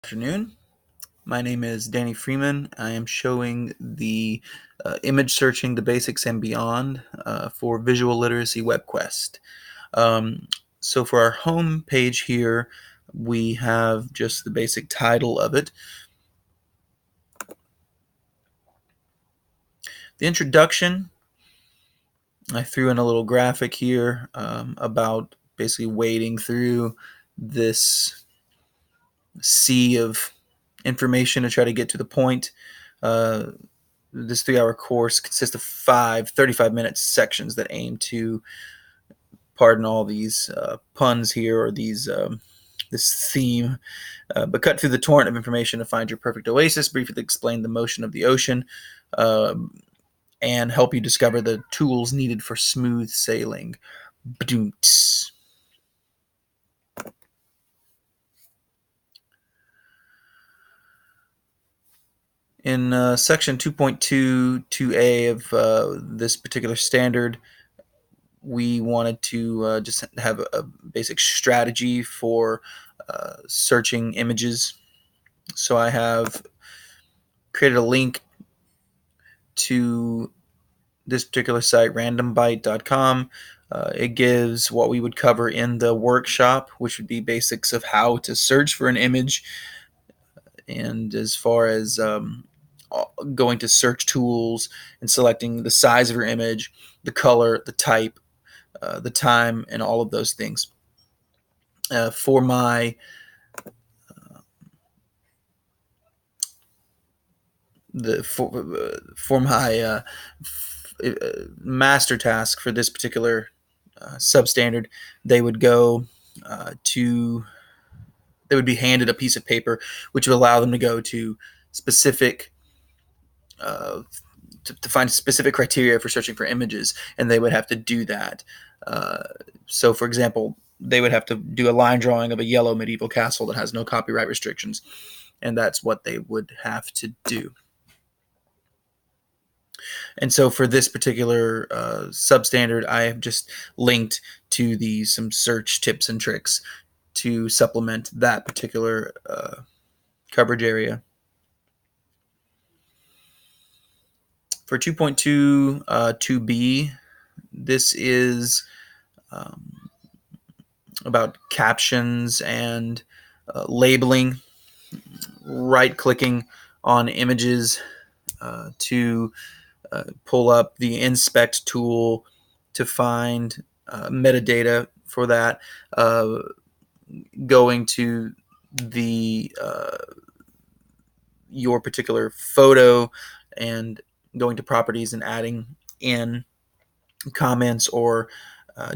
Afternoon. My name is Danny Freeman. I am showing the image searching the basics and beyond for visual literacy Webquest. So for our home page here, we have just the basic title of it. The introduction, I threw in a little graphic here about basically wading through this sea of information to try to get to the point. This 3-hour course consists of 35-minute sections that aim to, pardon all these puns here or these this theme, but cut through the torrent of information to find your perfect oasis, briefly explain the motion of the ocean, and help you discover the tools needed for smooth sailing. Ba-doom-ts. In section 2.2.2a of this particular standard, we wanted to just have a basic strategy for searching images. So I have created a link to this particular site, randombyte.com. It gives what we would cover in the workshop, which would be basics of how to search for an image, and as far as going to search tools and selecting the size of your image, the color, the type, the time, and all of those things. For my master task for this particular substandard, they would be handed a piece of paper which would allow them to go to specific to find specific criteria for searching for images, and they would have to do that. So for example, they would have to do a line drawing of a yellow medieval castle that has no copyright restrictions, and that's what they would have to do. And so for this particular substandard, I have just linked to some search tips and tricks to supplement that particular coverage area. For 2.2.2b, this is about captions and labeling, right-clicking on images to pull up the inspect tool to find metadata for that, going to your particular photo and going to properties and adding in comments or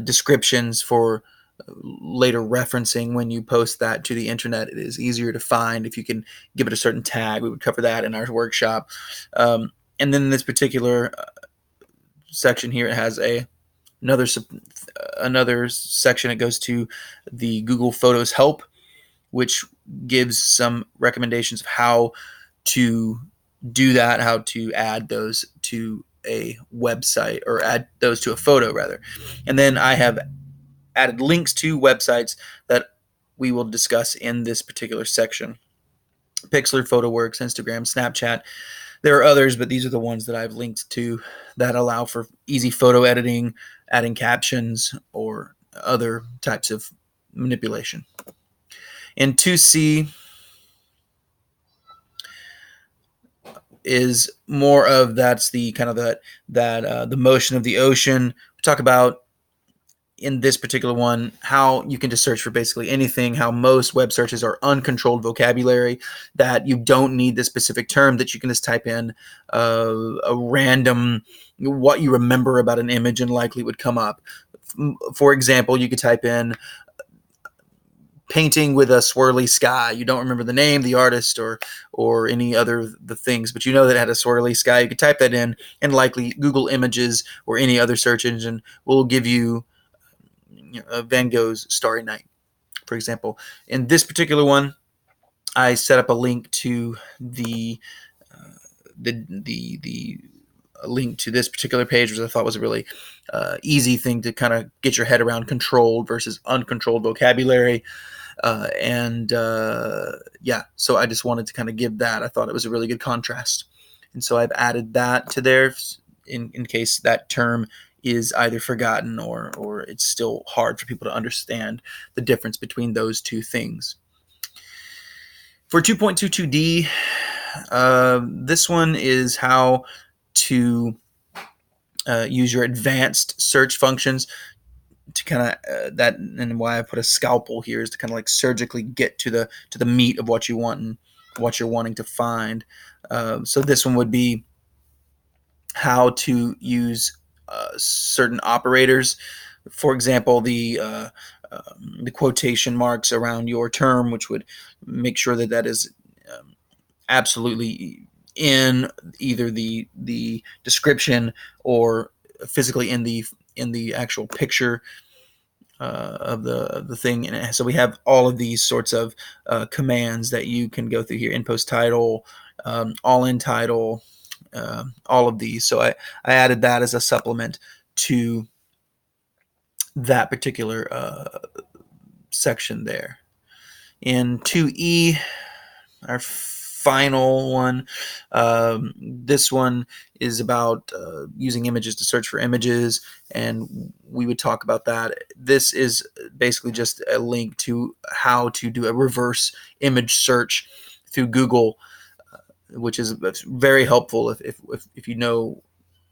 descriptions for later referencing when you post that to the internet. It is easier to find if you can give it a certain tag. We would cover that in our workshop. And then in this particular section here, it has another section. It goes to the Google Photos help, which gives some recommendations of how to do that, how to add those to a website, or add those to a photo rather. And then I have added links to websites that we will discuss in this particular section. Pixlr, PhotoWorks, Instagram, Snapchat. There are others, but these are the ones that I've linked to that allow for easy photo editing, adding captions, or other types of manipulation. In 2C is more of the kind of the motion of the ocean. We talk about in this particular one how you can just search for basically anything, how most web searches are uncontrolled vocabulary, that you don't need the specific term, that you can just type in a random what you remember about an image and likely would come up. For example, you could type in painting with a swirly sky. You don't remember the name, the artist, or any other the things, but you know that it had a swirly sky. You could type that in, and likely Google Images or any other search engine will give you Van Gogh's Starry Night, for example. In this particular one, I set up a link to the link to this particular page, which I thought was a really easy thing to kind of get your head around: controlled versus uncontrolled vocabulary. Yeah, so I just wanted to kind of give that. I thought it was a really good contrast. And so I've added that to there in case that term is either forgotten or it's still hard for people to understand the difference between those two things. For 2.22D, this one is how to use your advanced search functions to kind of that, and why I put a scalpel here is to kind of like surgically get to the meat of what you want and what you're wanting to find. So this one would be how to use certain operators. For example, the quotation marks around your term, which would make sure that that is absolutely in either the description or physically in the actual picture of the thing. And so we have all of these sorts of commands that you can go through here: in post title, all in title, all of these. So I added that as a supplement to that particular section there. In 2E, our final one, this one is about using images to search for images, and we would talk about that. This is basically just a link to how to do a reverse image search through Google, which is very helpful if you know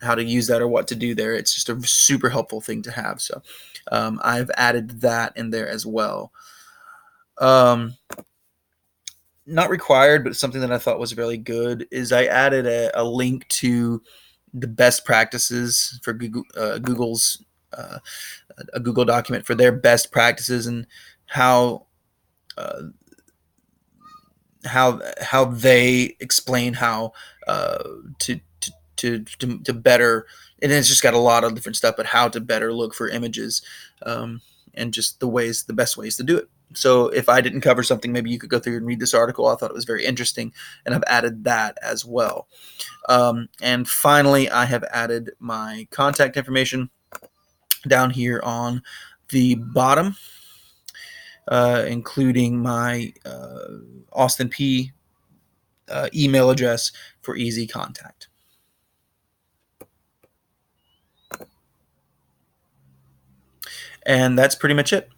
how to use that or what to do there. It's just a super helpful thing to have. So I've added that in there as well. Not required, but something that I thought was really good is I added a link to the best practices for Google's a Google document for their best practices and how uh, how they explain how to better, and it's just got a lot of different stuff, but how to better look for images, and just the best ways to do it. So if I didn't cover something, maybe you could go through and read this article. I thought it was very interesting, and I've added that as well. And finally, I have added my contact information down here on the bottom, including my Austin P. Email address for easy contact. And that's pretty much it.